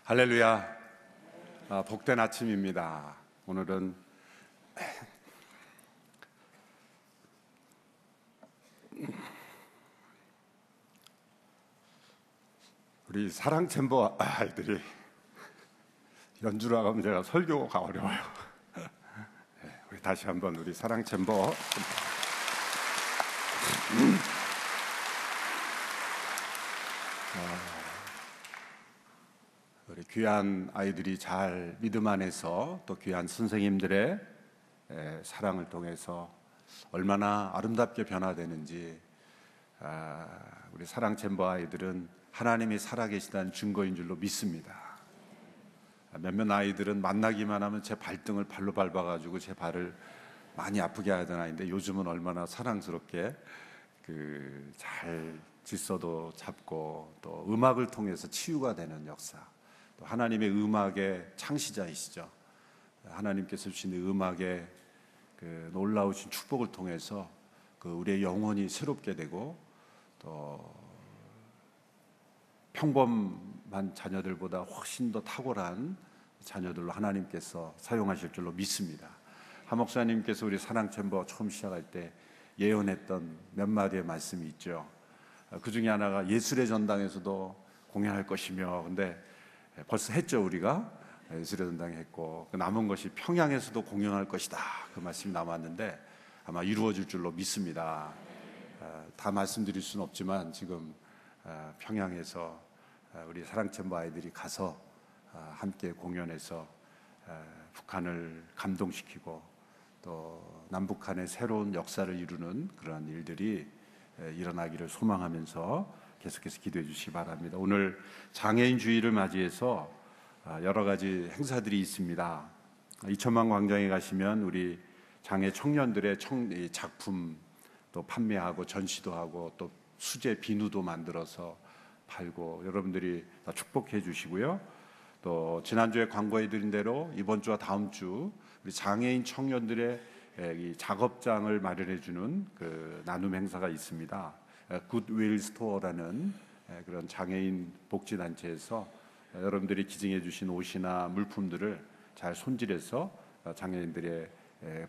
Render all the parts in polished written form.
할렐루야. 복된 아침입니다. 오늘은 우리 사랑 챔버 아이들이 연주를 하면 제가 설교가 어려워요. 우리 다시 한번 우리 사랑 챔버 우리 귀한 아이들이 잘 믿음 안에서 또 귀한 선생님들의 사랑을 통해서 얼마나 아름답게 변화되는지, 우리 사랑 챔버 아이들은 하나님이 살아계시다는 증거인 줄로 믿습니다. 몇몇 아이들은 만나기만 하면 제 발등을 발로 밟아가지고 제 발을 많이 아프게 하던 아이인데, 요즘은 얼마나 사랑스럽게 잘 질서도 잡고 또 음악을 통해서 치유가 되는 역사, 또 하나님의 음악의 창시자이시죠. 하나님께서 주시는 음악의 놀라우신 축복을 통해서 우리의 영혼이 새롭게 되고, 또 평범한 자녀들보다 훨씬 더 탁월한 자녀들로 하나님께서 사용하실 줄로 믿습니다. 하 목사님께서 우리 사랑 챔버 처음 시작할 때 예언했던 몇 마디의 말씀이 있죠. 그 중에 하나가 예술의 전당에서도 공연할 것이며, 근데 벌써 했죠. 우리가 예술의 전당에 했고, 남은 것이 평양에서도 공연할 것이다, 그 말씀이 남았는데 아마 이루어질 줄로 믿습니다. 다 말씀드릴 수는 없지만 지금 평양에서 우리 사랑 챔버 아이들이 가서 함께 공연해서 북한을 감동시키고 또 남북한의 새로운 역사를 이루는 그런 일들이 일어나기를 소망하면서 계속해서 기도해 주시기 바랍니다. 오늘 장애인 주일을 맞이해서 여러 가지 행사들이 있습니다. 이천만 광장에 가시면 우리 장애 청년들의 작품 또 판매하고 전시도 하고 또 수제 비누도 만들어서 팔고, 여러분들이 다 축복해 주시고요. 또 지난주에 광고해 드린 대로 이번 주와 다음 주 우리 장애인 청년들의 이 작업장을 마련해 주는 나눔 행사가 있습니다. 굿윌 스토어라는 그런 장애인 복지단체에서 여러분들이 기증해 주신 옷이나 물품들을 잘 손질해서 장애인들의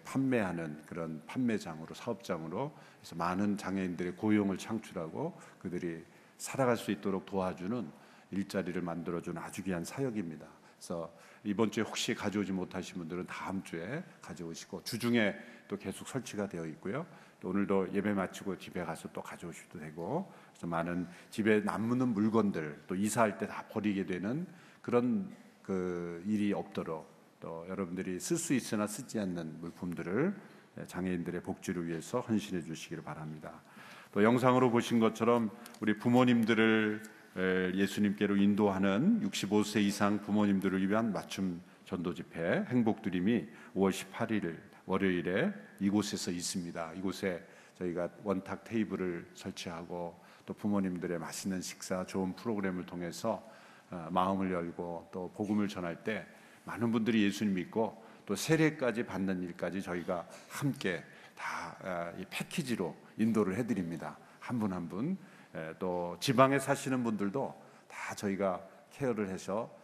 판매하는 그런 판매장으로, 사업장으로 해서 많은 장애인들의 고용을 창출하고 그들이 살아갈 수 있도록 도와주는 일자리를 만들어주는 아주 귀한 사역입니다. 그래서 이번 주에 혹시 가져오지 못하신 분들은 다음 주에 가져오시고, 주중에 또 계속 설치가 되어 있고요. 또 오늘도 예배 마치고 집에 가서 또 가져오셔도 되고, 그래서 많은 집에 남는 물건들 또 이사할 때 다 버리게 되는 그런 일이 없도록, 또 여러분들이 쓸 수 있으나 쓰지 않는 물품들을 장애인들의 복지를 위해서 헌신해 주시기를 바랍니다. 또 영상으로 보신 것처럼 우리 부모님들을 예수님께로 인도하는 65세 이상 부모님들을 위한 맞춤 전도 집회 행복드림이 5월 18일 월요일에 이곳에서 있습니다. 이곳에 저희가 원탁 테이블을 설치하고 또 부모님들의 맛있는 식사, 좋은 프로그램을 통해서 마음을 열고 또 복음을 전할 때 많은 분들이 예수님 믿고 또 세례까지 받는 일까지 저희가 함께 다 이 패키지로 인도를 해드립니다. 한 분 한 분. 또 지방에 사시는 분들도 다 저희가 케어를 해서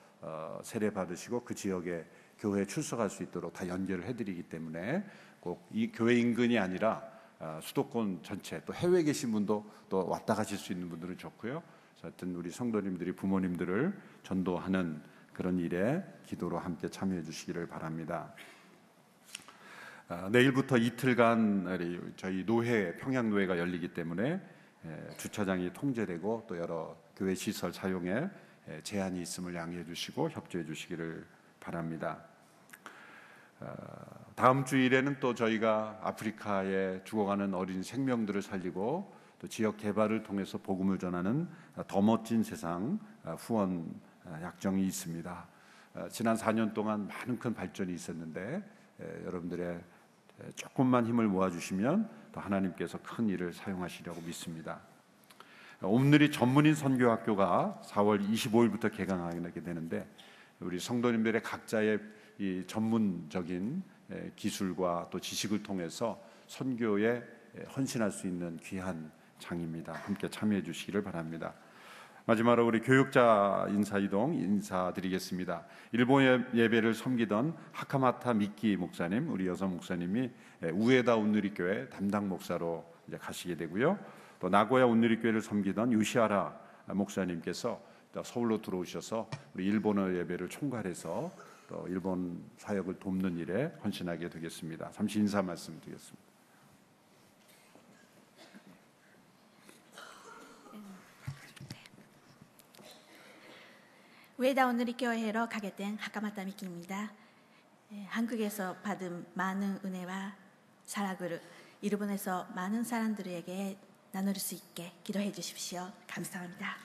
세례 받으시고 그 지역에 교회에 출석할 수 있도록 다 연결을 해드리기 때문에 꼭 이 교회 인근이 아니라 수도권 전체, 또 해외에 계신 분도 또 왔다 가실 수 있는 분들은 좋고요. 하여튼 우리 성도님들이 부모님들을 전도하는 그런 일에 기도로 함께 참여해 주시기를 바랍니다. 내일부터 이틀간 저희 노회, 평양노회가 열리기 때문에 주차장이 통제되고 또 여러 교회 시설 사용에 제한이 있음을 양해해 주시고 협조해 주시기를 바랍니다. 다음 주일에는 또 저희가 아프리카에 죽어가는 어린 생명들을 살리고 또 지역 개발을 통해서 복음을 전하는 더 멋진 세상 후원 약정이 있습니다. 지난 4년 동안 많은 큰 발전이 있었는데 여러분들의 조금만 힘을 모아주시면 또 하나님께서 큰 일을 사용하시려고 믿습니다. 옴누리 전문인 선교학교가 4월 25일부터 개강하게 되는데, 우리 성도님들의 각자의 이 전문적인 기술과 또 지식을 통해서 선교에 헌신할 수 있는 귀한 장입니다. 함께 참여해 주시기를 바랍니다. 마지막으로 우리 교육자 인사이동 인사드리겠습니다. 일본 예배를 섬기던 하카마타 미키 목사님, 우리 여성 목사님이 우에다 온누리교회 담당 목사로 이제 가시게 되고요. 또 나고야 온누리교회를 섬기던 유시하라 목사님께서 서울로 들어오셔서 우리 일본어 예배를 총괄해서 또 일본 사역을 돕는 일에 헌신하게 되겠습니다. 잠시 인사 말씀드리겠습니다. 우에다 온누리교회로 가게 된 하카마타 미키입니다. 한국에서 받은 많은 은혜와 사랑을 일본에서 많은 사람들에게 나눌 수 있게 기도해 주십시오. 감사합니다.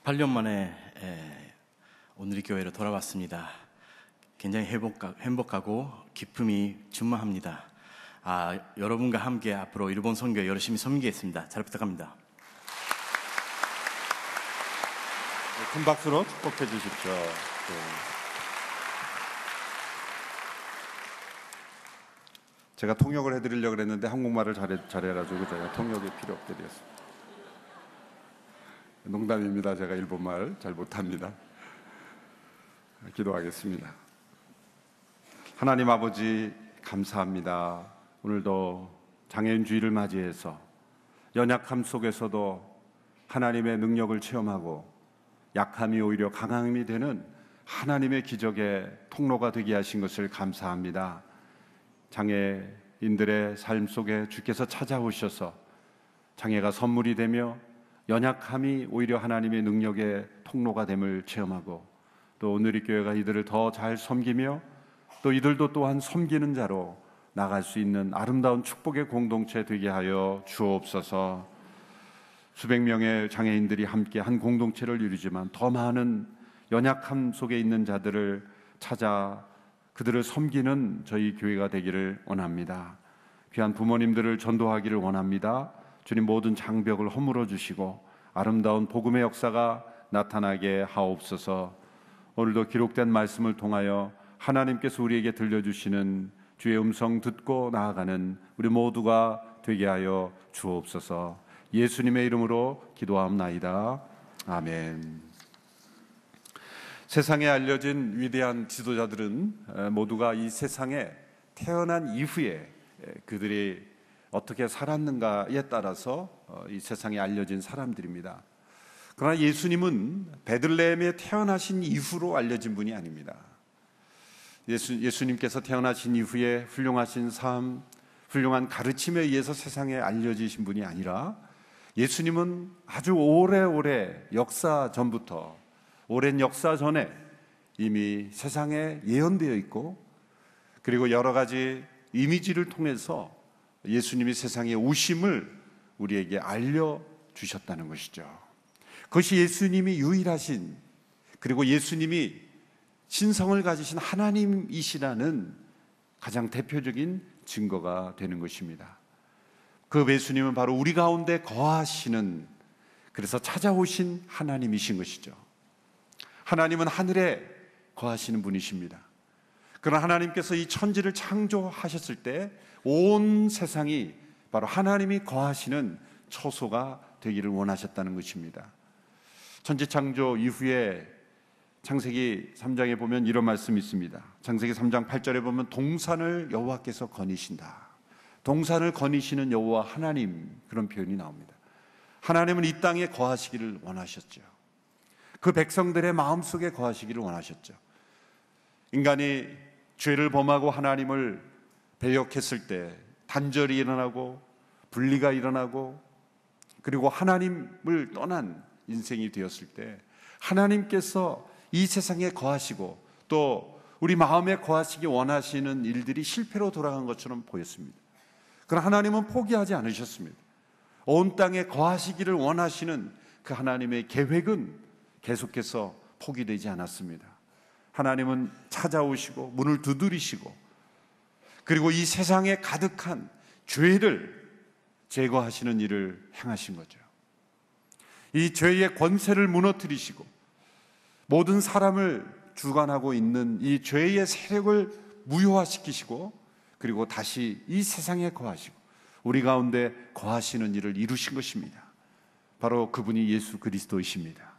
팔 년 만에 온누리교회로 돌아왔습니다. 굉장히 행복하고 기쁨이 충만합니다. 여러분과 함께 앞으로 일본 선교 열심히 섬기겠습니다. 잘 부탁합니다. 큰 박수로 축복해 주십시오. 제가 통역을 해드리려고 했는데 한국말을 잘해가지고 제가 통역이 필요 없게 되었습니다. 농담입니다. 제가 일본말 잘 못합니다. 기도하겠습니다. 하나님 아버지 감사합니다. 오늘도 장애인 주일을 맞이해서 연약함 속에서도 하나님의 능력을 체험하고 약함이 오히려 강함이 되는 하나님의 기적의 통로가 되게 하신 것을 감사합니다. 장애인들의 삶 속에 주께서 찾아오셔서 장애가 선물이 되며 연약함이 오히려 하나님의 능력의 통로가 됨을 체험하고 또 온누리교회가 이들을 더 잘 섬기며 또 이들도 또한 섬기는 자로 나갈 수 있는 아름다운 축복의 공동체 되게 하여 주옵소서. 수백 명의 장애인들이 함께 한 공동체를 이루지만 더 많은 연약함 속에 있는 자들을 찾아 그들을 섬기는 저희 교회가 되기를 원합니다. 귀한 부모님들을 전도하기를 원합니다. 주님 모든 장벽을 허물어 주시고 아름다운 복음의 역사가 나타나게 하옵소서. 오늘도 기록된 말씀을 통하여 하나님께서 우리에게 들려주시는 주의 음성 듣고 나아가는 우리 모두가 되게 하여 주옵소서. 예수님의 이름으로 기도하옵나이다. 아멘. 세상에 알려진 위대한 지도자들은 모두가 이 세상에 태어난 이후에 그들이 어떻게 살았는가에 따라서 이 세상에 알려진 사람들입니다. 그러나 예수님은 베들레헴에 태어나신 이후로 알려진 분이 아닙니다. 예수님께서 태어나신 이후에 훌륭하신 삶, 훌륭한 가르침에 의해서 세상에 알려지신 분이 아니라 예수님은 아주 오래오래 역사 전부터 오랜 역사 전에 이미 세상에 예언되어 있고 그리고 여러 가지 이미지를 통해서 예수님이 세상에 오심을 우리에게 알려주셨다는 것이죠. 그것이 예수님이 유일하신 그리고 예수님이 신성을 가지신 하나님이시라는 가장 대표적인 증거가 되는 것입니다. 그 예수님은 바로 우리 가운데 거하시는 그래서 찾아오신 하나님이신 것이죠. 하나님은 하늘에 거하시는 분이십니다. 그러나 하나님께서 이 천지를 창조하셨을 때 온 세상이 바로 하나님이 거하시는 처소가 되기를 원하셨다는 것입니다. 천지 창조 이후에 창세기 3장에 보면 이런 말씀이 있습니다. 창세기 3장 8절에 보면 동산을 여호와께서 거니신다. 동산을 거니시는 여호와 하나님 그런 표현이 나옵니다. 하나님은 이 땅에 거하시기를 원하셨죠. 그 백성들의 마음속에 거하시기를 원하셨죠. 인간이 죄를 범하고 하나님을 배역했을 때 단절이 일어나고 분리가 일어나고 그리고 하나님을 떠난 인생이 되었을 때 하나님께서 이 세상에 거하시고 또 우리 마음에 거하시기 원하시는 일들이 실패로 돌아간 것처럼 보였습니다. 그러나 하나님은 포기하지 않으셨습니다. 온 땅에 거하시기를 원하시는 그 하나님의 계획은 계속해서 포기되지 않았습니다. 하나님은 찾아오시고 문을 두드리시고 그리고 이 세상에 가득한 죄를 제거하시는 일을 행하신 거죠. 이 죄의 권세를 무너뜨리시고 모든 사람을 주관하고 있는 이 죄의 세력을 무효화시키시고 그리고 다시 이 세상에 거하시고 우리 가운데 거하시는 일을 이루신 것입니다. 바로 그분이 예수 그리스도이십니다.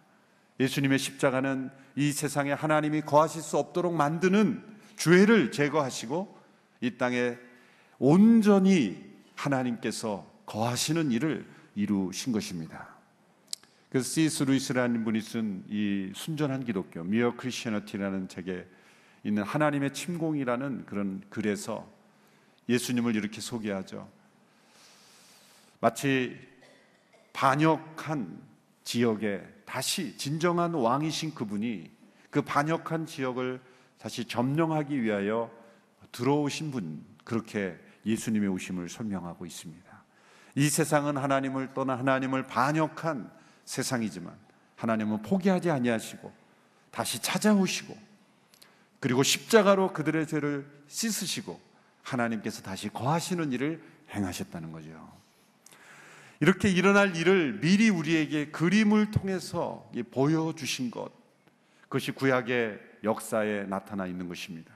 예수님의 십자가는 이 세상에 하나님이 거하실 수 없도록 만드는 죄를 제거하시고 이 땅에 온전히 하나님께서 거하시는 일을 이루신 것입니다. 그래서 C.S. 루이스라는 분이 쓴 이 순전한 기독교, Mere Christianity라는 책에 있는 하나님의 침공이라는 그런 글에서 예수님을 이렇게 소개하죠. 마치 반역한 지역에 다시 진정한 왕이신 그분이 그 반역한 지역을 다시 점령하기 위하여 들어오신 분, 그렇게 예수님의 오심을 설명하고 있습니다. 이 세상은 하나님을 떠나 하나님을 반역한 세상이지만 하나님은 포기하지 아니하시고 다시 찾아오시고 그리고 십자가로 그들의 죄를 씻으시고 하나님께서 다시 거하시는 일을 행하셨다는 거죠. 이렇게 일어날 일을 미리 우리에게 그림을 통해서 보여주신 것, 그것이 구약의 역사에 나타나 있는 것입니다.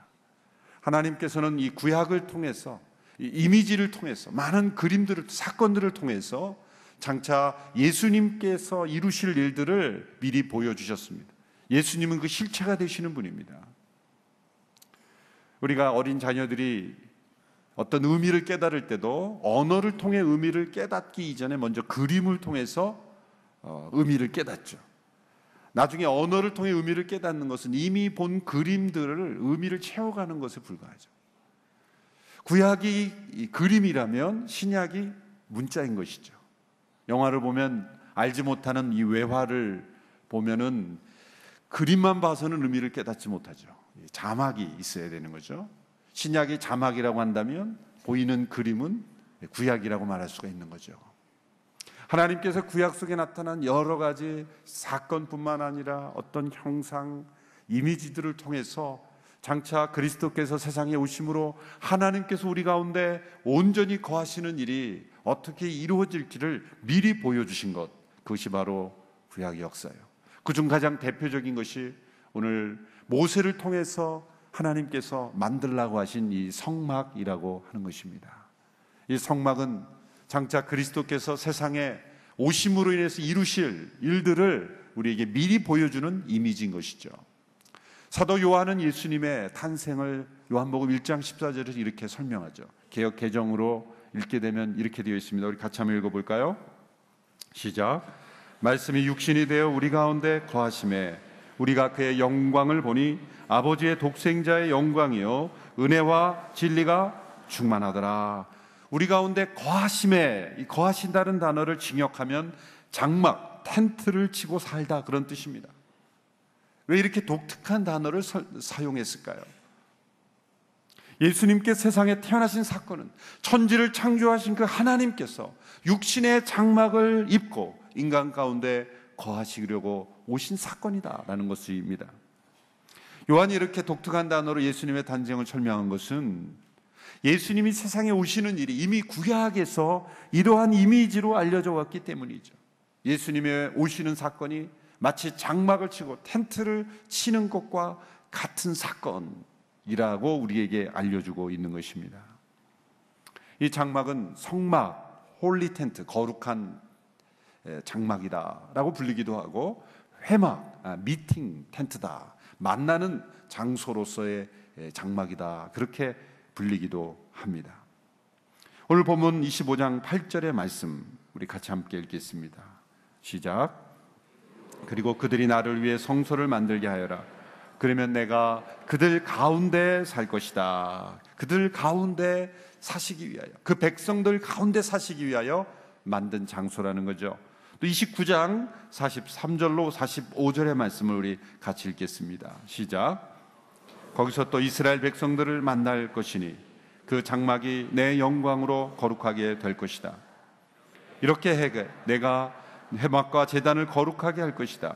하나님께서는 이 구약을 통해서, 이 이미지를 통해서, 많은 그림들을, 사건들을 통해서 장차 예수님께서 이루실 일들을 미리 보여주셨습니다. 예수님은 그 실체가 되시는 분입니다. 우리가 어린 자녀들이 어떤 의미를 깨달을 때도 언어를 통해 의미를 깨닫기 이전에 먼저 그림을 통해서 의미를 깨닫죠. 나중에 언어를 통해 의미를 깨닫는 것은 이미 본 그림들을 의미를 채워가는 것에 불과하죠. 구약이 그림이라면 신약이 문자인 것이죠. 영화를 보면 알지 못하는 이 외화를 보면은 그림만 봐서는 의미를 깨닫지 못하죠. 자막이 있어야 되는 거죠. 신약이 자막이라고 한다면 보이는 그림은 구약이라고 말할 수가 있는 거죠. 하나님께서 구약 속에 나타난 여러 가지 사건뿐만 아니라 어떤 형상, 이미지들을 통해서 장차 그리스도께서 세상에 오심으로 하나님께서 우리 가운데 온전히 거하시는 일이 어떻게 이루어질지를 미리 보여주신 것, 그것이 바로 구약의 역사예요. 그중 가장 대표적인 것이 오늘 모세를 통해서 하나님께서 만들라고 하신 이 성막이라고 하는 것입니다. 이 성막은 장차 그리스도께서 세상에 오심으로 인해서 이루실 일들을 우리에게 미리 보여주는 이미지인 것이죠. 사도 요한은 예수님의 탄생을 요한복음 1장 14절에서 이렇게 설명하죠. 개역 개정으로 읽게 되면 이렇게 되어 있습니다. 우리 같이 한번 읽어볼까요? 시작. 말씀이 육신이 되어 우리 가운데 거하심에 우리가 그의 영광을 보니 아버지의 독생자의 영광이요 은혜와 진리가 충만하더라. 우리 가운데 거하심에, 이 거하신다는 단어를 직역하면 장막, 텐트를 치고 살다, 그런 뜻입니다. 왜 이렇게 독특한 단어를 사용했을까요? 예수님께 세상에 태어나신 사건은 천지를 창조하신 그 하나님께서 육신의 장막을 입고 인간 가운데 거하시려고 오신 사건이다라는 것입니다. 요한이 이렇게 독특한 단어로 예수님의 탄생을 설명한 것은 예수님이 세상에 오시는 일이 이미 구약에서 이러한 이미지로 알려져 왔기 때문이죠. 예수님의 오시는 사건이 마치 장막을 치고 텐트를 치는 것과 같은 사건이라고 우리에게 알려주고 있는 것입니다. 이 장막은 성막, 홀리 텐트, 거룩한 장막이다라고 불리기도 하고 회막, 미팅 텐트다, 만나는 장소로서의 장막이다, 그렇게 불리기도 합니다. 오늘 본문 25장 8절의 말씀 우리 같이 함께 읽겠습니다. 시작. 그리고 그들이 나를 위해 성소를 만들게 하여라. 그러면 내가 그들 가운데 살 것이다. 그들 가운데 사시기 위하여, 그 백성들 가운데 사시기 위하여 만든 장소라는 거죠. 또 29장 43절로 45절의 말씀을 우리 같이 읽겠습니다. 시작. 거기서 또 이스라엘 백성들을 만날 것이니 그 장막이 내 영광으로 거룩하게 될 것이다. 이렇게 해 내가 회막과 제단을 거룩하게 할 것이다.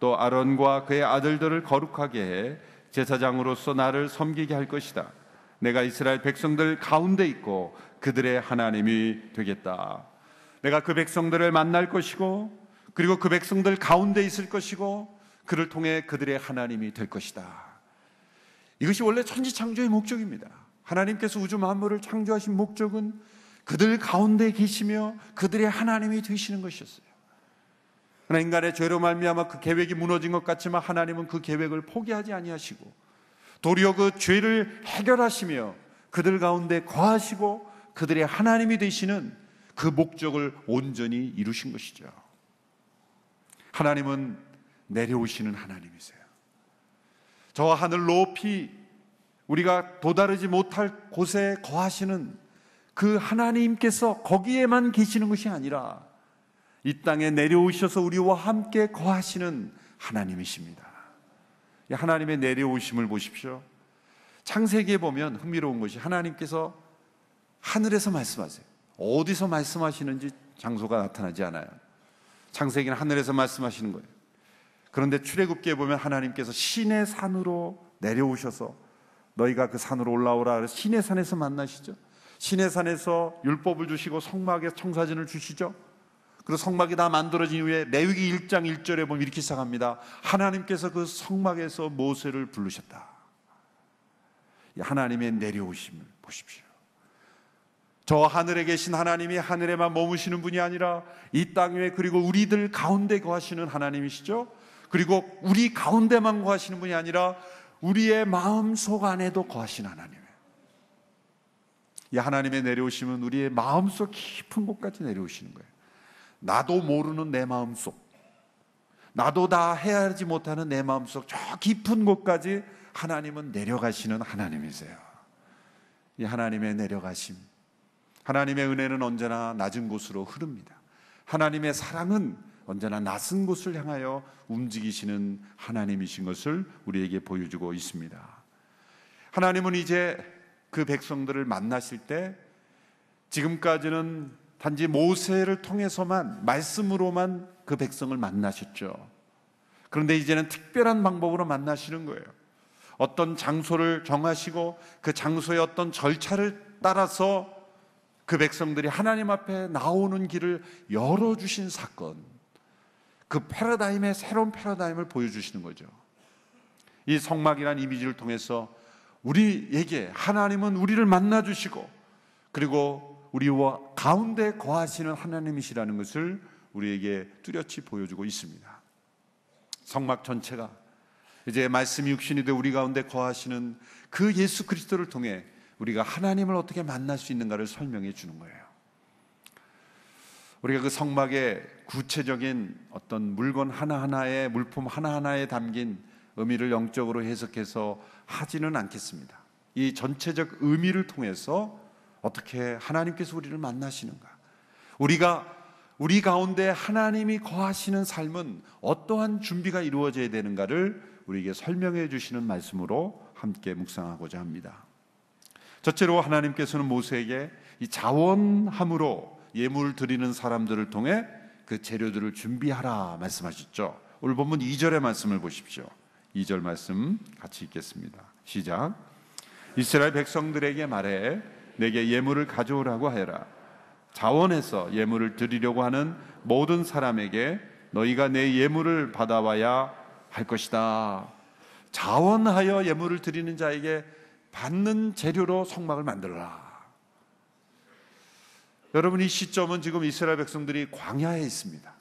또 아론과 그의 아들들을 거룩하게 해 제사장으로서 나를 섬기게 할 것이다. 내가 이스라엘 백성들 가운데 있고 그들의 하나님이 되겠다. 내가 그 백성들을 만날 것이고 그리고 그 백성들 가운데 있을 것이고 그를 통해 그들의 하나님이 될 것이다. 이것이 원래 천지창조의 목적입니다. 하나님께서 우주 만물을 창조하신 목적은 그들 가운데 계시며 그들의 하나님이 되시는 것이었어요. 그러나 인간의 죄로 말미암아 그 계획이 무너진 것 같지만 하나님은 그 계획을 포기하지 아니하시고 도리어 그 죄를 해결하시며 그들 가운데 거하시고 그들의 하나님이 되시는 그 목적을 온전히 이루신 것이죠. 하나님은 내려오시는 하나님이세요. 저 하늘 높이 우리가 도다르지 못할 곳에 거하시는 그 하나님께서 거기에만 계시는 것이 아니라 이 땅에 내려오셔서 우리와 함께 거하시는 하나님이십니다. 이 하나님의 내려오심을 보십시오. 창세기에 보면 흥미로운 것이 하나님께서 하늘에서 말씀하세요. 어디서 말씀하시는지 장소가 나타나지 않아요. 창세기는 하늘에서 말씀하시는 거예요. 그런데 출애굽기에 보면 하나님께서 시내 산으로 내려오셔서 너희가 그 산으로 올라오라 그래서 시내 산에서 만나시죠. 시내 산에서 율법을 주시고 성막에 청사진을 주시죠. 그리고 성막이 다 만들어진 이후에 레위기 1장 1절에 보면 이렇게 시작합니다. 하나님께서 그 성막에서 모세를 부르셨다. 하나님의 내려오심을 보십시오. 저 하늘에 계신 하나님이 하늘에만 머무시는 분이 아니라 이 땅 위에 그리고 우리들 가운데 거하시는 하나님이시죠. 그리고 우리 가운데만 거하시는 분이 아니라 우리의 마음속 안에도 거하시는 하나님이에요. 이 하나님의 내려오심은 우리의 마음속 깊은 곳까지 내려오시는 거예요. 나도 모르는 내 마음속, 나도 다 헤아리지 못하는 내 마음속 저 깊은 곳까지 하나님은 내려가시는 하나님이세요. 이 하나님의 내려가심, 하나님의 은혜는 언제나 낮은 곳으로 흐릅니다. 하나님의 사랑은 언제나 낯선 곳을 향하여 움직이시는 하나님이신 것을 우리에게 보여주고 있습니다. 하나님은 이제 그 백성들을 만나실 때 지금까지는 단지 모세를 통해서만 말씀으로만 그 백성을 만나셨죠. 그런데 이제는 특별한 방법으로 만나시는 거예요. 어떤 장소를 정하시고 그 장소의 어떤 절차를 따라서 그 백성들이 하나님 앞에 나오는 길을 열어주신 사건, 그 패러다임의 새로운 패러다임을 보여주시는 거죠. 이 성막이라는 이미지를 통해서 우리에게 하나님은 우리를 만나주시고 그리고 우리와 가운데 거하시는 하나님이시라는 것을 우리에게 뚜렷이 보여주고 있습니다. 성막 전체가 이제 말씀이 육신이 되어 우리 가운데 거하시는 그 예수 그리스도를 통해 우리가 하나님을 어떻게 만날 수 있는가를 설명해 주는 거예요. 우리가 그 성막의 구체적인 어떤 물건 하나하나에, 물품 하나하나에 담긴 의미를 영적으로 해석해서 하지는 않겠습니다. 이 전체적 의미를 통해서 어떻게 하나님께서 우리를 만나시는가, 우리 가운데 하나님이 거하시는 삶은 어떠한 준비가 이루어져야 되는가를 우리에게 설명해 주시는 말씀으로 함께 묵상하고자 합니다. 첫째로 하나님께서는 모세에게 이 자원함으로 예물을 드리는 사람들을 통해 그 재료들을 준비하라 말씀하셨죠. 오늘 본문 2절의 말씀을 보십시오. 2절 말씀 같이 읽겠습니다. 시작. 이스라엘 백성들에게 말해 내게 예물을 가져오라고 하여라. 자원해서 예물을 드리려고 하는 모든 사람에게 너희가 내 예물을 받아와야 할 것이다. 자원하여 예물을 드리는 자에게 받는 재료로 성막을 만들어라. 여러분, 이 시점은 지금 이스라엘 백성들이 광야에 있습니다.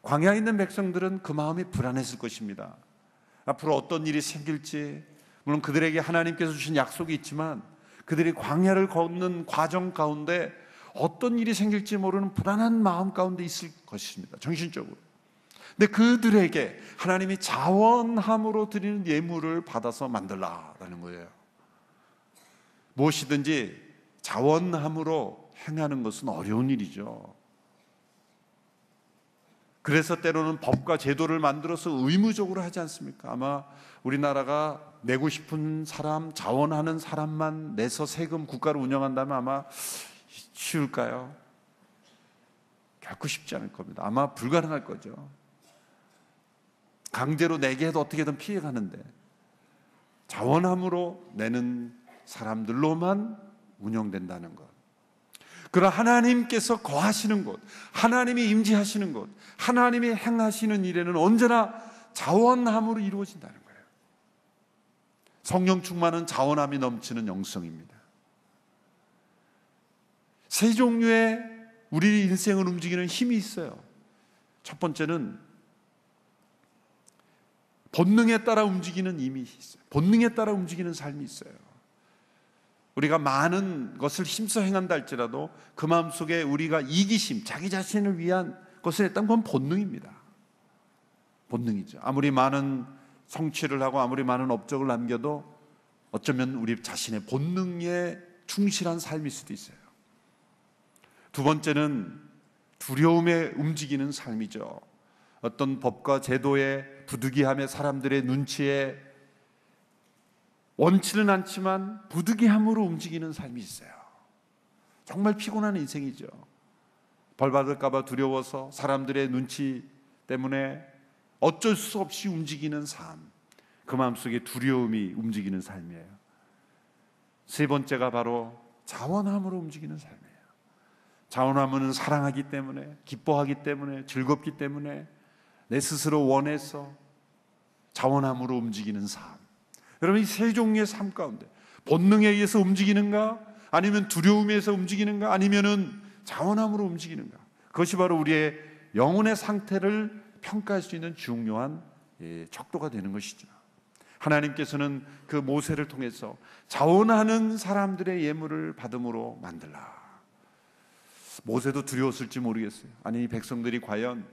광야에 있는 백성들은 그 마음이 불안했을 것입니다. 앞으로 어떤 일이 생길지, 물론 그들에게 하나님께서 주신 약속이 있지만 그들이 광야를 걷는 과정 가운데 어떤 일이 생길지 모르는 불안한 마음 가운데 있을 것입니다. 정신적으로. 근데 그들에게 하나님이 자원함으로 드리는 예물을 받아서 만들라라는 거예요. 무엇이든지 자원함으로 행하는 것은 어려운 일이죠. 그래서 때로는 법과 제도를 만들어서 의무적으로 하지 않습니까? 아마 우리나라가 내고 싶은 사람, 자원하는 사람만 내서 세금 국가를 운영한다면 아마 쉬울까요? 결코 쉽지 않을 겁니다. 아마 불가능할 거죠. 강제로 내게 해도 어떻게든 피해가는데 자원함으로 내는 사람들로만 운영된다는 것. 그러나 하나님께서 거하시는 곳, 하나님이 임재하시는 곳, 하나님이 행하시는 일에는 언제나 자원함으로 이루어진다는 거예요. 성령 충만은 자원함이 넘치는 영성입니다. 세 종류의 우리 인생을 움직이는 힘이 있어요. 첫 번째는 본능에 따라 움직이는 힘이 있어요. 본능에 따라 움직이는 삶이 있어요. 우리가 많은 것을 힘써 행한다 할지라도 그 마음속에 우리가 이기심, 자기 자신을 위한 것을 했던 건 본능입니다. 본능이죠. 아무리 많은 성취를 하고 아무리 많은 업적을 남겨도 어쩌면 우리 자신의 본능에 충실한 삶일 수도 있어요. 두 번째는 두려움에 움직이는 삶이죠. 어떤 법과 제도의 부득이함에 사람들의 눈치에 원치는 않지만 부득이함으로 움직이는 삶이 있어요. 정말 피곤한 인생이죠. 벌 받을까 봐 두려워서 사람들의 눈치 때문에 어쩔 수 없이 움직이는 삶, 그 마음속에 두려움이 움직이는 삶이에요. 세 번째가 바로 자원함으로 움직이는 삶이에요. 자원함은 사랑하기 때문에, 기뻐하기 때문에, 즐겁기 때문에 내 스스로 원해서 자원함으로 움직이는 삶. 여러분, 이 세 종류의 삶 가운데 본능에 의해서 움직이는가, 아니면 두려움에 의해서 움직이는가, 아니면은 자원함으로 움직이는가, 그것이 바로 우리의 영혼의 상태를 평가할 수 있는 중요한 척도가 되는 것이죠. 하나님께서는 그 모세를 통해서 자원하는 사람들의 예물을 받음으로 만들라. 모세도 두려웠을지 모르겠어요. 아니, 이 백성들이 과연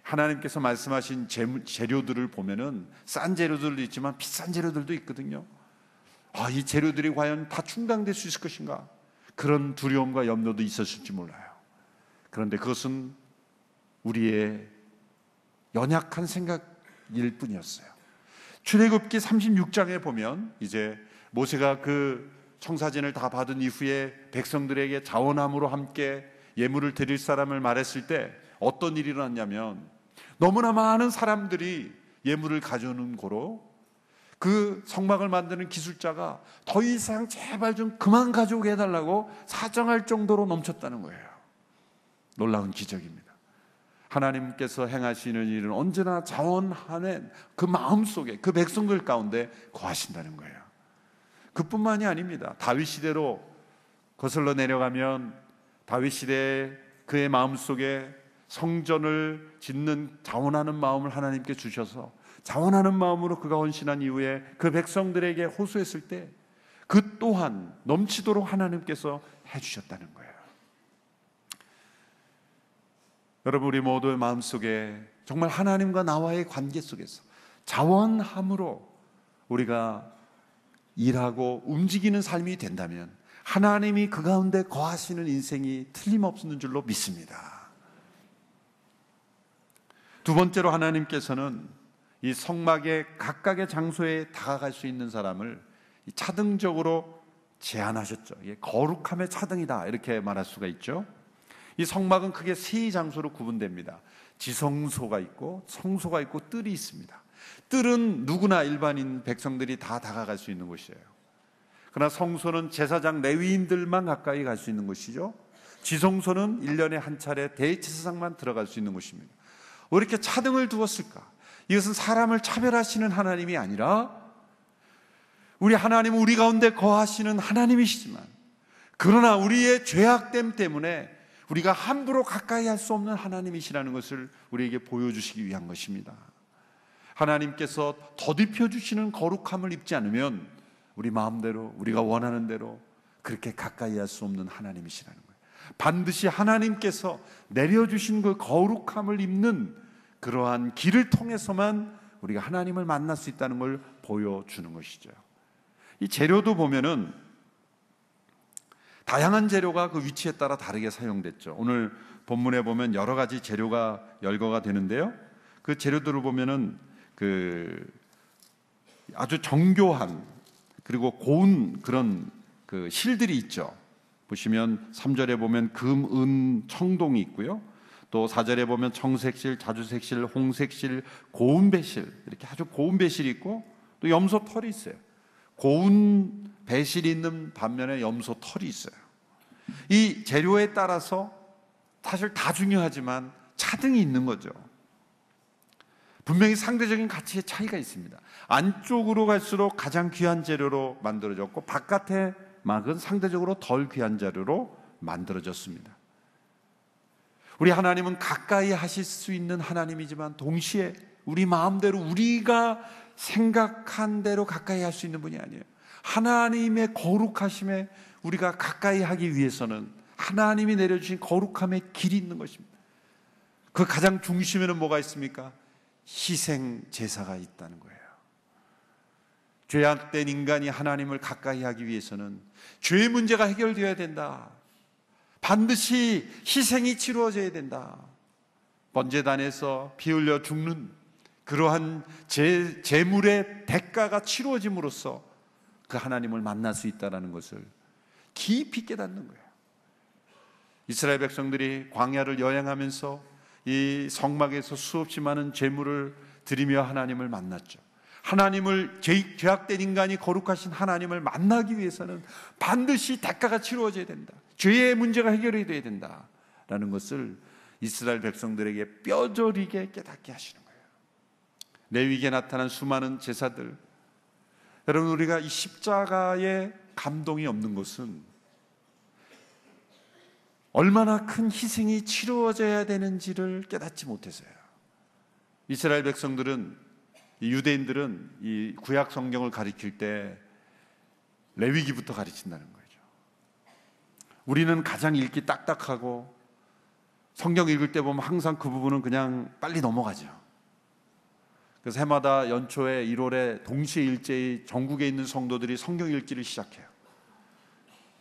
하나님께서 말씀하신 재료들을 보면은 싼 재료들도 있지만 비싼 재료들도 있거든요. 이 재료들이 과연 다 충당될 수 있을 것인가, 그런 두려움과 염려도 있었을지 몰라요. 그런데 그것은 우리의 연약한 생각일 뿐이었어요. 출애굽기 36장에 보면 이제 모세가 그 청사진을 다 받은 이후에 백성들에게 자원함으로 함께 예물을 드릴 사람을 말했을 때 어떤 일이 일어났냐면, 너무나 많은 사람들이 예물을 가져오는 고로 그 성막을 만드는 기술자가 더 이상 제발 좀 그만 가져오게 해달라고 사정할 정도로 넘쳤다는 거예요. 놀라운 기적입니다. 하나님께서 행하시는 일은 언제나 자원하는 그 마음속에, 그 백성들 가운데 거하신다는 거예요. 그뿐만이 아닙니다. 다윗 시대로 거슬러 내려가면 다윗 시대에 그의 마음속에 성전을 짓는 자원하는 마음을 하나님께 주셔서 자원하는 마음으로 그가 헌신한 이후에 그 백성들에게 호소했을 때 그 또한 넘치도록 하나님께서 해주셨다는 거예요. 여러분, 우리 모두의 마음속에 정말 하나님과 나와의 관계 속에서 자원함으로 우리가 일하고 움직이는 삶이 된다면 하나님이 그 가운데 거하시는 인생이 틀림없는 줄로 믿습니다. 두 번째로, 하나님께서는 이 성막의 각각의 장소에 다가갈 수 있는 사람을 차등적으로 제한하셨죠. 거룩함의 차등이다, 이렇게 말할 수가 있죠. 이 성막은 크게 세 장소로 구분됩니다. 지성소가 있고 성소가 있고 뜰이 있습니다. 뜰은 누구나 일반인 백성들이 다 다가갈 수 있는 곳이에요. 그러나 성소는 제사장 레위인들만 가까이 갈 수 있는 곳이죠. 지성소는 1년에 한 차례 대제사장만 들어갈 수 있는 곳입니다. 왜 이렇게 차등을 두었을까? 이것은 사람을 차별하시는 하나님이 아니라 우리 하나님은 우리 가운데 거하시는 하나님이시지만, 그러나 우리의 죄악됨 때문에 우리가 함부로 가까이 할 수 없는 하나님이시라는 것을 우리에게 보여주시기 위한 것입니다. 하나님께서 더딥혀 주시는 거룩함을 입지 않으면 우리 마음대로, 우리가 원하는 대로 그렇게 가까이 할 수 없는 하나님이시라는 거예요. 반드시 하나님께서 내려주신 그 거룩함을 입는 그러한 길을 통해서만 우리가 하나님을 만날 수 있다는 걸 보여주는 것이죠. 이 재료도 보면은 다양한 재료가 그 위치에 따라 다르게 사용됐죠. 오늘 본문에 보면 여러 가지 재료가 열거가 되는데요. 그 재료들을 보면은 그 아주 정교한 그리고 고운 그런 그 실들이 있죠. 보시면 3절에 보면 금, 은, 청동이 있고요. 또 4절에 보면 청색실, 자주색실, 홍색실, 고운 배실, 이렇게 아주 고운 배실이 있고 또 염소 털이 있어요. 고운 배실이 있는 반면에 염소 털이 있어요. 이 재료에 따라서 사실 다 중요하지만 차등이 있는 거죠. 분명히 상대적인 가치의 차이가 있습니다. 안쪽으로 갈수록 가장 귀한 재료로 만들어졌고 바깥의 막은 상대적으로 덜 귀한 재료로 만들어졌습니다. 우리 하나님은 가까이 하실 수 있는 하나님이지만 동시에 우리 마음대로 우리가 생각한 대로 가까이 할 수 있는 분이 아니에요. 하나님의 거룩하심에 우리가 가까이 하기 위해서는 하나님이 내려주신 거룩함의 길이 있는 것입니다. 그 가장 중심에는 뭐가 있습니까? 희생 제사가 있다는 거예요. 죄악된 인간이 하나님을 가까이 하기 위해서는 죄의 문제가 해결되어야 된다. 반드시 희생이 치루어져야 된다. 번제단에서 피 흘려 죽는 그러한 제물의 대가가 치루어짐으로써 그 하나님을 만날 수 있다는 것을 깊이 깨닫는 거예요. 이스라엘 백성들이 광야를 여행하면서 이 성막에서 수없이 많은 제물을 드리며 하나님을 만났죠. 하나님을 죄악된 인간이 거룩하신 하나님을 만나기 위해서는 반드시 대가가 치루어져야 된다. 죄의 문제가 해결이 돼야 된다라는 것을 이스라엘 백성들에게 뼈저리게 깨닫게 하시는 거예요. 레위기에 나타난 수많은 제사들, 여러분 우리가 이 십자가에 감동이 없는 것은 얼마나 큰 희생이 치루어져야 되는지를 깨닫지 못해서요. 이스라엘 백성들은, 유대인들은 이 구약 성경을 가리킬 때 레위기부터 가르친다는 거죠. 우리는 가장 읽기 딱딱하고 성경 읽을 때 보면 항상 그 부분은 그냥 빨리 넘어가죠. 그래서 해마다 연초에 1월에 동시에 일제히 전국에 있는 성도들이 성경 읽기를 시작해요.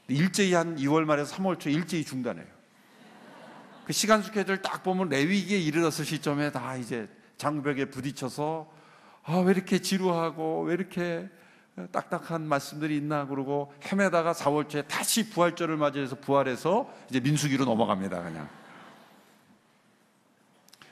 일제히 한 2월 말에서 3월 초에 일제히 중단해요. 그 시간 스케줄 딱 보면 레위기에 이르렀을 시점에 다 이제 장벽에 부딪혀서 왜 이렇게 지루하고 왜 이렇게 딱딱한 말씀들이 있나 그러고 헤매다가 4월 초에 다시 부활절을 맞이해서 부활해서 이제 민수기로 넘어갑니다. 그냥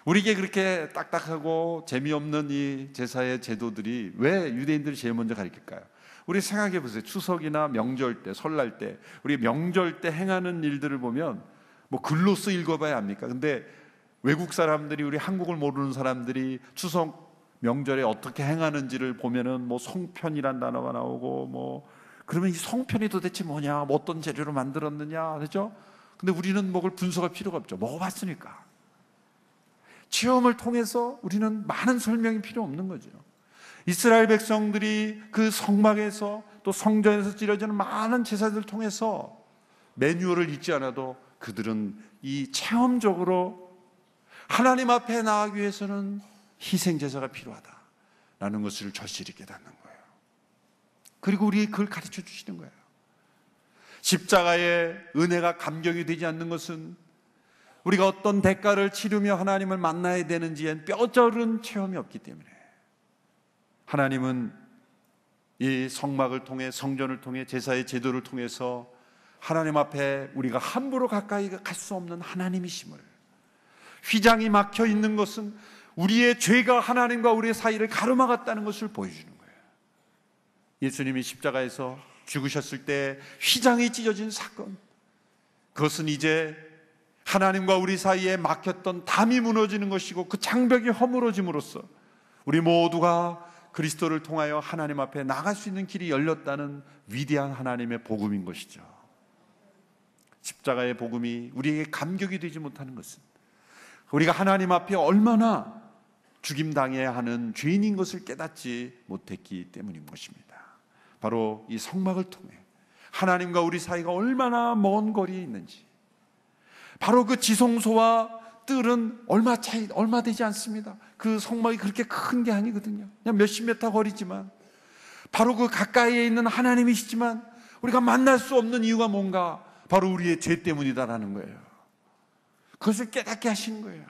우리에게 그렇게 딱딱하고 재미없는 이 제사의 제도들이 왜 유대인들이 제일 먼저 가르칠까요? 우리 생각해 보세요. 추석이나 명절 때, 설날 때, 우리 명절 때 행하는 일들을 보면 뭐 글로써 읽어봐야 합니까? 근데 외국 사람들이, 우리 한국을 모르는 사람들이 추석 명절에 어떻게 행하는지를 보면은 뭐 성편이란 단어가 나오고 뭐 그러면 이 성편이 도대체 뭐냐, 뭐 어떤 재료로 만들었느냐, 그렇죠? 근데 우리는 먹을 분석할 필요가 없죠. 먹어봤으니까. 체험을 통해서 우리는 많은 설명이 필요 없는 거죠. 이스라엘 백성들이 그 성막에서 또 성전에서 지려지는 많은 제사들을 통해서 매뉴얼을 읽지 않아도 그들은 이 체험적으로 하나님 앞에 나아가기 위해서는 희생 제사가 필요하다라는 것을 절실히 깨닫는 거예요. 그리고 우리 그걸 가르쳐 주시는 거예요. 십자가의 은혜가 감격이 되지 않는 것은 우리가 어떤 대가를 치르며 하나님을 만나야 되는지엔 뼈저른 체험이 없기 때문에, 하나님은 이 성막을 통해, 성전을 통해, 제사의 제도를 통해서 하나님 앞에 우리가 함부로 가까이 갈 수 없는 하나님이심을, 휘장이 막혀 있는 것은 우리의 죄가 하나님과 우리의 사이를 가로막았다는 것을 보여주는 거예요. 예수님이 십자가에서 죽으셨을 때 휘장이 찢어진 사건, 그것은 이제 하나님과 우리 사이에 막혔던 담이 무너지는 것이고 그 장벽이 허물어짐으로써 우리 모두가 그리스도를 통하여 하나님 앞에 나갈 수 있는 길이 열렸다는 위대한 하나님의 복음인 것이죠. 십자가의 복음이 우리에게 감격이 되지 못하는 것은 우리가 하나님 앞에 얼마나 죽임당해야 하는 죄인인 것을 깨닫지 못했기 때문인 것입니다. 바로 이 성막을 통해 하나님과 우리 사이가 얼마나 먼 거리에 있는지, 바로 그 지성소와 뜰은 얼마 되지 않습니다. 그 성막이 그렇게 큰 게 아니거든요. 그냥 몇십 미터 거리지만 바로 그 가까이에 있는 하나님이시지만 우리가 만날 수 없는 이유가 뭔가? 바로 우리의 죄 때문이다라는 거예요. 그것을 깨닫게 하시는 거예요.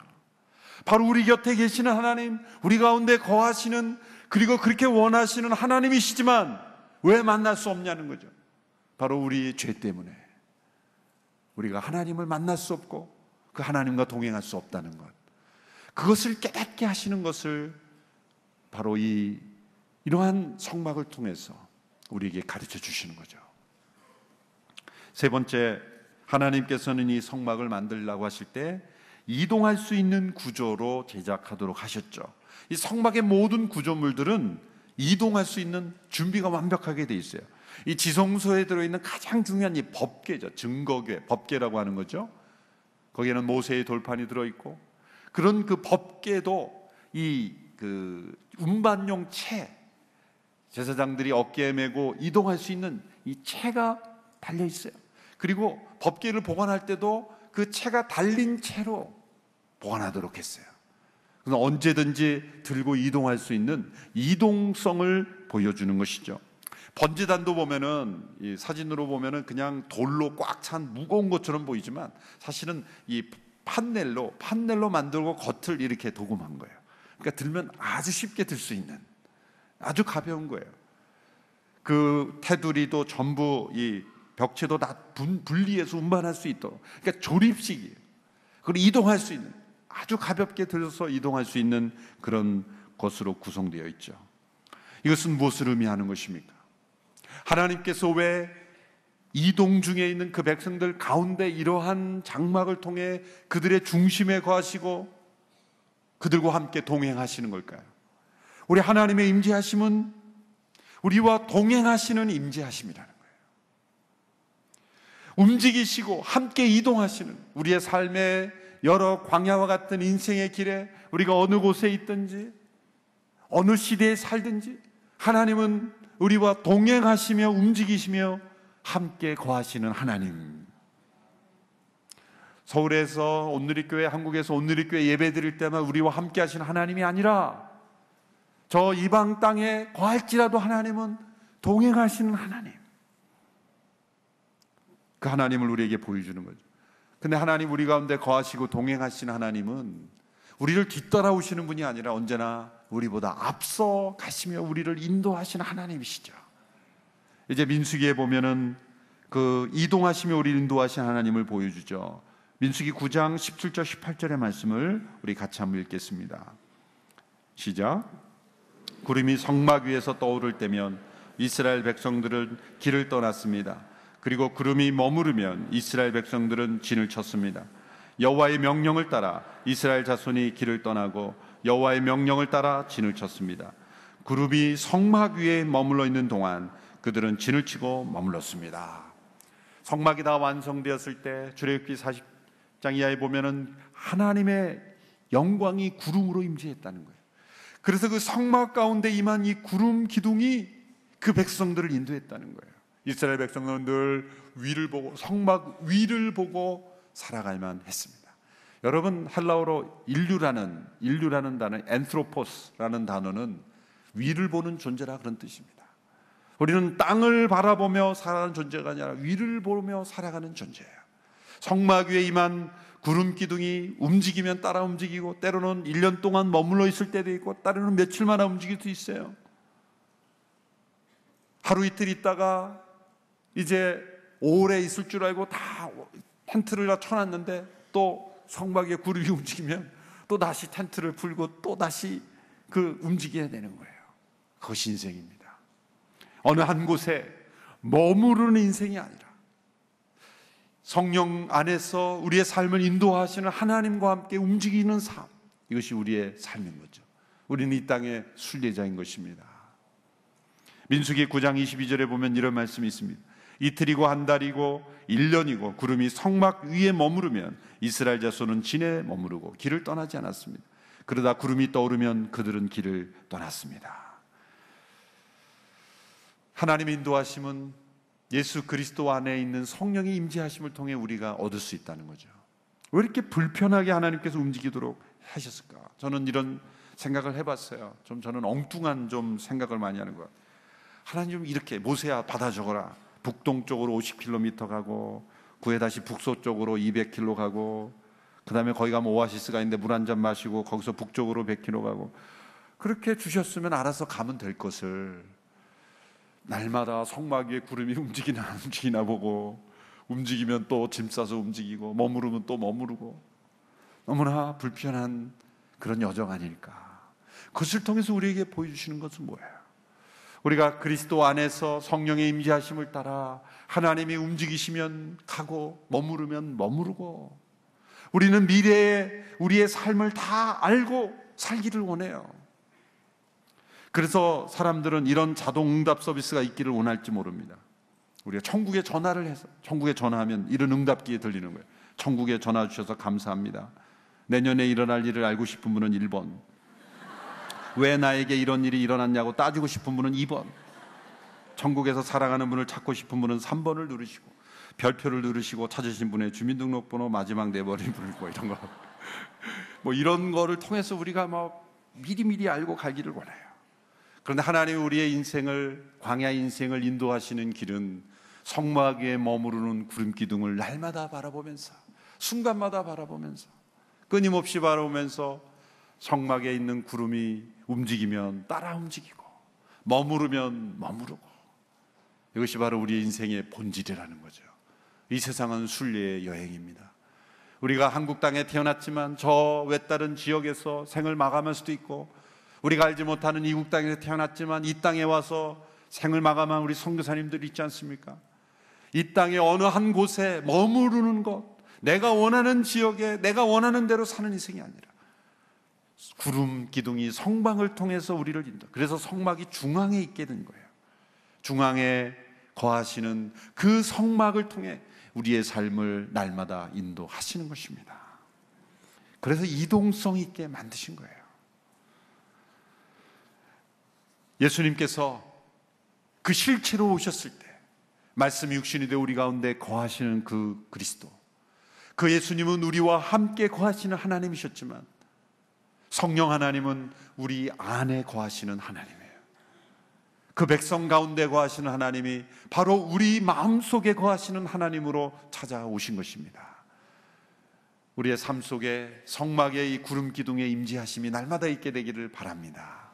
바로 우리 곁에 계시는 하나님, 우리 가운데 거하시는, 그리고 그렇게 원하시는 하나님이시지만 왜 만날 수 없냐는 거죠. 바로 우리의 죄 때문에 우리가 하나님을 만날 수 없고 그 하나님과 동행할 수 없다는 것, 그것을 깨닫게 하시는 것을 바로 이러한 성막을 통해서 우리에게 가르쳐 주시는 거죠. 세 번째, 하나님께서는 이 성막을 만들려고 하실 때 이동할 수 있는 구조로 제작하도록 하셨죠. 이 성막의 모든 구조물들은 이동할 수 있는 준비가 완벽하게 돼 있어요. 이 지성소에 들어있는 가장 중요한 이 법궤죠. 증거궤, 법궤라고 하는 거죠. 거기에는 모세의 돌판이 들어있고, 그런 그 법궤도 이 그 운반용 채, 제사장들이 어깨에 메고 이동할 수 있는 이 채가 달려 있어요. 그리고 법궤를 보관할 때도 그 채가 달린 채로 보관하도록 했어요. 그래서 언제든지 들고 이동할 수 있는 이동성을 보여주는 것이죠. 번제단도 보면은, 이 사진으로 보면은 그냥 돌로 꽉 찬 무거운 것처럼 보이지만 사실은 이 판넬로 만들고 겉을 이렇게 도금한 거예요. 그러니까 들면 아주 쉽게 들 수 있는, 아주 가벼운 거예요. 그 테두리도 전부 이 벽체도 다 분리해서 운반할 수 있도록, 그러니까 조립식이에요. 그리고 이동할 수 있는, 아주 가볍게 들어서 이동할 수 있는 그런 것으로 구성되어 있죠. 이것은 무엇을 의미하는 것입니까? 하나님께서 왜 이동 중에 있는 그 백성들 가운데 이러한 장막을 통해 그들의 중심에 거하시고 그들과 함께 동행하시는 걸까요? 우리 하나님의 임재하심은 우리와 동행하시는 임재하심이라는 거예요. 움직이시고 함께 이동하시는, 우리의 삶의 여러 광야와 같은 인생의 길에 우리가 어느 곳에 있든지 어느 시대에 살든지 하나님은 우리와 동행하시며 움직이시며 함께 거하시는 하나님. 서울에서 온누리교회, 한국에서 온누리교회 예배 드릴 때만 우리와 함께 하시는 하나님이 아니라 저 이방 땅에 거할지라도 하나님은 동행하시는 하나님. 그 하나님을 우리에게 보여주는 거죠. 근데 하나님 우리 가운데 거하시고 동행하시는 하나님은 우리를 뒤따라오시는 분이 아니라 언제나 우리보다 앞서 가시며 우리를 인도하시는 하나님이시죠. 이제 민수기에 보면은 그 이동하시며 우리를 인도하시는 하나님을 보여주죠. 민수기 9장 17절 18절의 말씀을 우리 같이 한번 읽겠습니다. 시작. 구름이 성막 위에서 떠오를 때면 이스라엘 백성들은 길을 떠났습니다. 그리고 구름이 머무르면 이스라엘 백성들은 진을 쳤습니다. 여호와의 명령을 따라 이스라엘 자손이 길을 떠나고 여호와의 명령을 따라 진을 쳤습니다. 구름이 성막 위에 머물러 있는 동안 그들은 진을 치고 머물렀습니다. 성막이 다 완성되었을 때 출애굽기 40장 이하에 보면은 하나님의 영광이 구름으로 임재했다는 거예요. 그래서 그 성막 가운데 임한 이 구름 기둥이 그 백성들을 인도했다는 거예요. 이스라엘 백성들은 늘 위를 보고, 성막 위를 보고 살아가야만 했습니다. 여러분, 헬라어로 인류라는 단어, 엔트로포스라는 단어는 위를 보는 존재라 그런 뜻입니다. 우리는 땅을 바라보며 살아가는 존재가 아니라 위를 보며 살아가는 존재예요. 성막 위에 임한 구름 기둥이 움직이면 따라 움직이고, 때로는 1년 동안 머물러 있을 때도 있고, 때로는 며칠마다 움직일 수 있어요. 하루 이틀 있다가 이제 오래 있을 줄 알고 다 텐트를 다 쳐놨는데 또 성막 위에 구름이 움직이면 또 다시 텐트를 풀고 또 다시 그 움직여야 되는 거예요. 그것이 인생입니다. 어느 한 곳에 머무르는 인생이 아니라 성령 안에서 우리의 삶을 인도하시는 하나님과 함께 움직이는 삶, 이것이 우리의 삶인 거죠. 우리는 이 땅의 순례자인 것입니다. 민수기 9장 22절에 보면 이런 말씀이 있습니다. 이틀이고 한 달이고 1년이고 구름이 성막 위에 머무르면 이스라엘 자손은 진에 머무르고 길을 떠나지 않았습니다. 그러다 구름이 떠오르면 그들은 길을 떠났습니다. 하나님의 인도하심은 예수 그리스도 안에 있는 성령의 임재하심을 통해 우리가 얻을 수 있다는 거죠. 왜 이렇게 불편하게 하나님께서 움직이도록 하셨을까? 저는 이런 생각을 해봤어요. 저는 엉뚱한 생각을 많이 하는 것. 하나님 좀 이렇게, 모세야 받아 적어라. 북동쪽으로 50km 가고 구에 다시 북서쪽으로 200km 가고, 그 다음에 거기 가면 오아시스가 있는데 물 한 잔 마시고 거기서 북쪽으로 100km 가고, 그렇게 주셨으면 알아서 가면 될 것을 날마다 성막 위에 구름이 움직이나 안 움직이나 보고, 움직이면 또 짐 싸서 움직이고 머무르면 또 머무르고, 너무나 불편한 그런 여정 아닐까. 그것을 통해서 우리에게 보여주시는 것은 뭐예요? 우리가 그리스도 안에서 성령의 임재하심을 따라 하나님이 움직이시면 가고 머무르면 머무르고, 우리는 미래에 우리의 삶을 다 알고 살기를 원해요. 그래서 사람들은 이런 자동 응답 서비스가 있기를 원할지 모릅니다. 우리가 천국에 전화를 해서, 천국에 전화하면 이런 응답기에 들리는 거예요. 천국에 전화 주셔서 감사합니다. 내년에 일어날 일을 알고 싶은 분은 1번, 왜 나에게 이런 일이 일어났냐고 따지고 싶은 분은 2번, 천국에서 사랑하는 분을 찾고 싶은 분은 3번을 누르시고, 별표를 누르시고 찾으신 분의 주민등록번호 마지막 4번이 부르고, 이런 거 뭐 이런 거를 통해서 우리가 미리미리 알고 가기를 원해요. 그런데 하나님이 우리의 인생을, 광야 인생을 인도하시는 길은 성막에 머무르는 구름 기둥을 날마다 바라보면서, 순간마다 바라보면서, 끊임없이 바라보면서, 성막에 있는 구름이 움직이면 따라 움직이고 머무르면 머무르고, 이것이 바로 우리의 인생의 본질이라는 거죠. 이 세상은 순례의 여행입니다. 우리가 한국 땅에 태어났지만 저 외다른 지역에서 생을 마감할 수도 있고, 우리가 알지 못하는 이국 땅에 태어났지만 이 땅에 와서 생을 마감한 우리 선교사님들 있지 않습니까? 이 땅의 어느 한 곳에 머무르는 것, 내가 원하는 지역에 내가 원하는 대로 사는 인생이 아니라 구름 기둥이 성막을 통해서 우리를 인도, 그래서 성막이 중앙에 있게 된 거예요. 중앙에 거하시는 그 성막을 통해 우리의 삶을 날마다 인도하시는 것입니다. 그래서 이동성 있게 만드신 거예요. 예수님께서 그 실체로 오셨을 때 말씀이 육신이 되어 우리 가운데 거하시는 그 그리스도, 그 예수님은 우리와 함께 거하시는 하나님이셨지만 성령 하나님은 우리 안에 거하시는 하나님이에요. 그 백성 가운데 거하시는 하나님이 바로 우리 마음속에 거하시는 하나님으로 찾아오신 것입니다. 우리의 삶 속에 성막의 이 구름 기둥의 임재하심이 날마다 있게 되기를 바랍니다.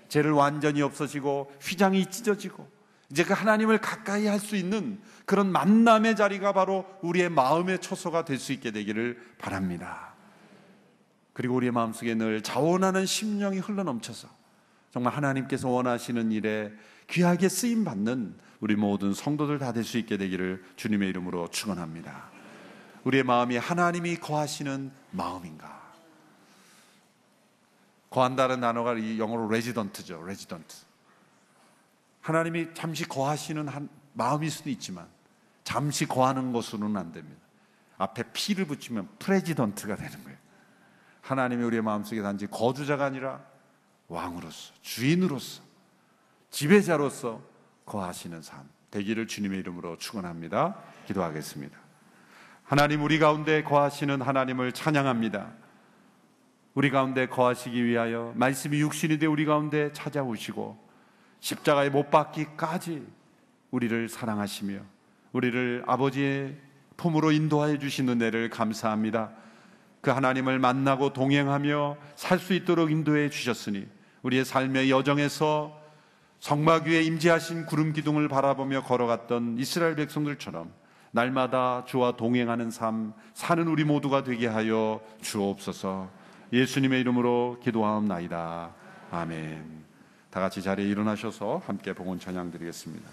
죄를 완전히 없어지고 휘장이 찢어지고 이제 그 하나님을 가까이 할 수 있는 그런 만남의 자리가 바로 우리의 마음의 처소가 될 수 있게 되기를 바랍니다. 그리고 우리의 마음속에 늘 자원하는 심령이 흘러넘쳐서 정말 하나님께서 원하시는 일에 귀하게 쓰임받는 우리 모든 성도들 다 될 수 있게 되기를 주님의 이름으로 축원합니다. 우리의 마음이 하나님이 거하시는 마음인가? 거한다는 단어가 이 영어로 레지던트죠. 레지던트. 하나님이 잠시 거하시는 마음일 수도 있지만 잠시 거하는 것으로는 안 됩니다. 앞에 P를 붙이면 프레지던트가 되는 거예요. 하나님이 우리의 마음속에 단지 거주자가 아니라 왕으로서, 주인으로서, 지배자로서 거하시는 삶 되기를 주님의 이름으로 축원합니다. 기도하겠습니다. 하나님, 우리 가운데 거하시는 하나님을 찬양합니다. 우리 가운데 거하시기 위하여 말씀이 육신이 되어 우리 가운데 찾아오시고 십자가에 못 박기까지 우리를 사랑하시며 우리를 아버지의 품으로 인도하여 주신 은혜를 감사합니다. 그 하나님을 만나고 동행하며 살 수 있도록 인도해 주셨으니 우리의 삶의 여정에서 성막 위에 임재하신 구름 기둥을 바라보며 걸어갔던 이스라엘 백성들처럼 날마다 주와 동행하는 삶 사는 우리 모두가 되게 하여 주옵소서. 예수님의 이름으로 기도하옵나이다. 아멘. 다 같이 자리에 일어나셔서 함께 봉헌 찬양 드리겠습니다.